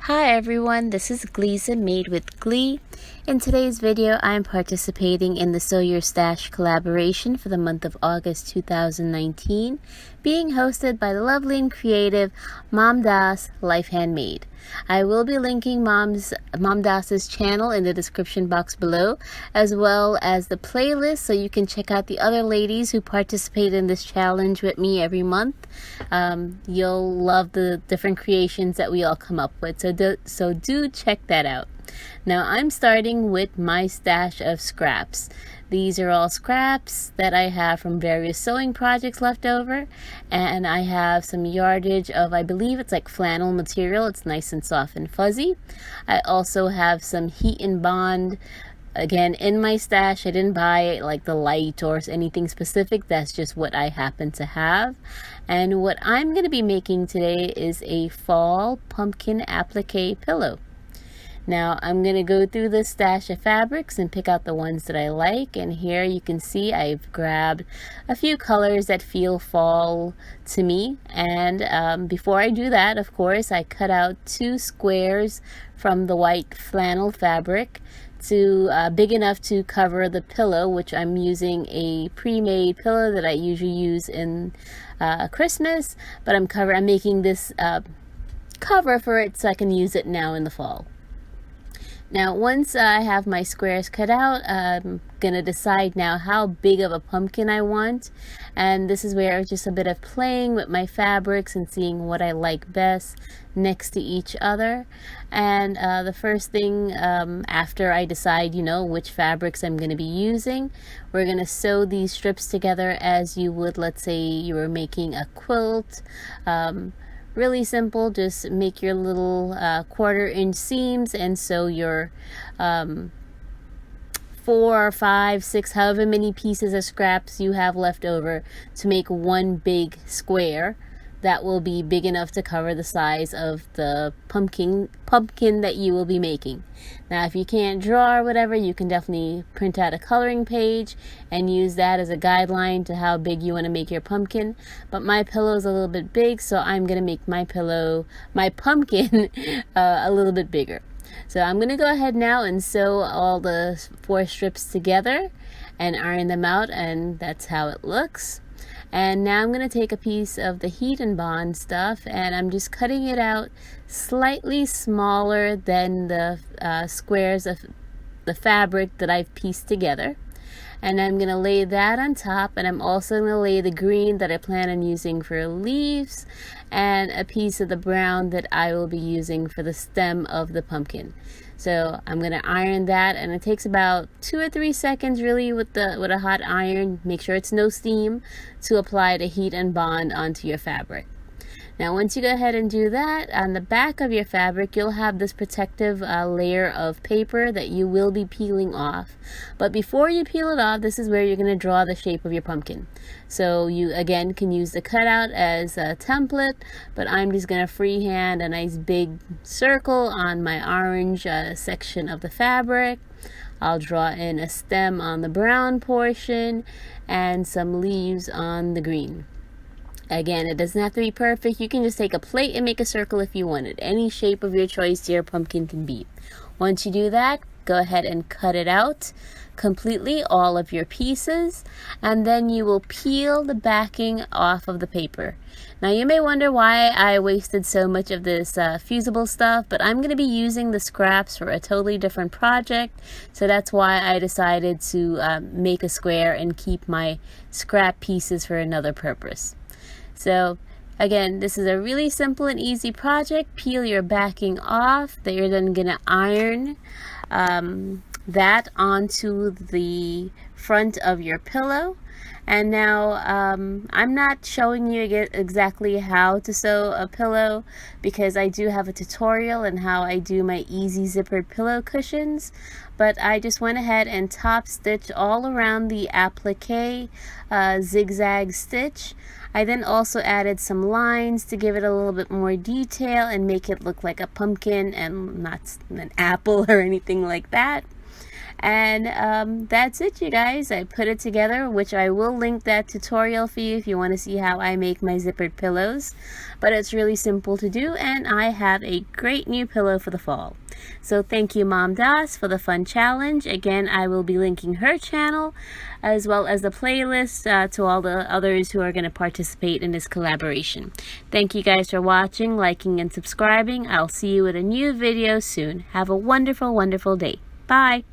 Hi everyone, this is Glea's Made with Glee. In today's video, I'm participating in the Sew Your Stash collaboration for the month of August 2019, being hosted by the lovely and creative MomDas Life Handmade. I will be linking MomDas's channel in the description box below, as well as the playlist, so you can check out the other ladies who participate in this challenge with me every month. You'll love the different creations that we all come up with, so do check that out. Now I'm starting with my stash of scraps. These are all scraps that I have from various sewing projects left over, and I have some yardage of, I believe it's like flannel material. It's nice and soft and fuzzy. I also have some heat and bond, again, in my stash. I didn't buy like the light or anything specific. That's just what I happen to have. And what I'm going to be making today is a fall pumpkin applique pillow. Now I'm going to go through this stash of fabrics and pick out the ones that I like, and here you can see I've grabbed a few colors that feel fall to me. And before I do that, of course, I cut out 2 squares from the white flannel fabric to big enough to cover the pillow, which I'm using a pre-made pillow that I usually use in Christmas, but I'm making this cover for it so I can use it now in the fall. Now, once I have my squares cut out, I'm going to decide now how big of a pumpkin I want. And this is where just a bit of playing with my fabrics and seeing what I like best next to each other. And the first thing after I decide, which fabrics I'm going to be using, we're going to sew these strips together as you would, let's say you were making a quilt. Really simple. Just make your little 1/4-inch seams and sew your 4 or 5, 6, however many pieces of scraps you have left over to make one big square that will be big enough to cover the size of the pumpkin that you will be making. Now, if you can't draw or whatever, you can definitely print out a coloring page and use that as a guideline to how big you want to make your pumpkin. But my pillow is a little bit big, so I'm going to make my pumpkin a little bit bigger. So I'm going to go ahead now and sew all the 4 strips together and iron them out, and that's how it looks. And now I'm going to take a piece of the heat and bond stuff, and I'm just cutting it out slightly smaller than the squares of the fabric that I've pieced together. And I'm going to lay that on top, and I'm also going to lay the green that I plan on using for leaves and a piece of the brown that I will be using for the stem of the pumpkin. So I'm going to iron that, and it takes about 2 or 3 seconds really with a hot iron. Make sure it's no steam to apply the heat and bond onto your fabric. Now, once you go ahead and do that, on the back of your fabric, you'll have this protective layer of paper that you will be peeling off. But before you peel it off, this is where you're going to draw the shape of your pumpkin. So you, again, can use the cutout as a template, but I'm just going to freehand a nice big circle on my orange section of the fabric. I'll draw in a stem on the brown portion and some leaves on the green. Again, it doesn't have to be perfect. You can just take a plate and make a circle if you want it. Any shape of your choice your pumpkin can be. Once you do that, go ahead and cut it out completely, all of your pieces, and then you will peel the backing off of the paper. Now, you may wonder why I wasted so much of this fusible stuff, but I'm going to be using the scraps for a totally different project, so that's why I decided to make a square and keep my scrap pieces for another purpose. So again, this is a really simple and easy project. Peel your backing off. That you're then going to iron that onto the front of your pillow. And now I'm not showing you exactly how to sew a pillow, because I do have a tutorial on how I do my easy zippered pillow cushions. But I just went ahead and top stitch all around the applique zigzag stitch. I then also added some lines to give it a little bit more detail and make it look like a pumpkin and not an apple or anything like that. And that's it, you guys. I put it together, which I will link that tutorial for you if you want to see how I make my zippered pillows. But it's really simple to do, and I have a great new pillow for the fall. So thank you, MomDas, for the fun challenge. Again, I will be linking her channel as well as the playlist to all the others who are going to participate in this collaboration. Thank you guys for watching, liking, and subscribing. I'll see you with a new video soon. Have a wonderful, wonderful day. Bye.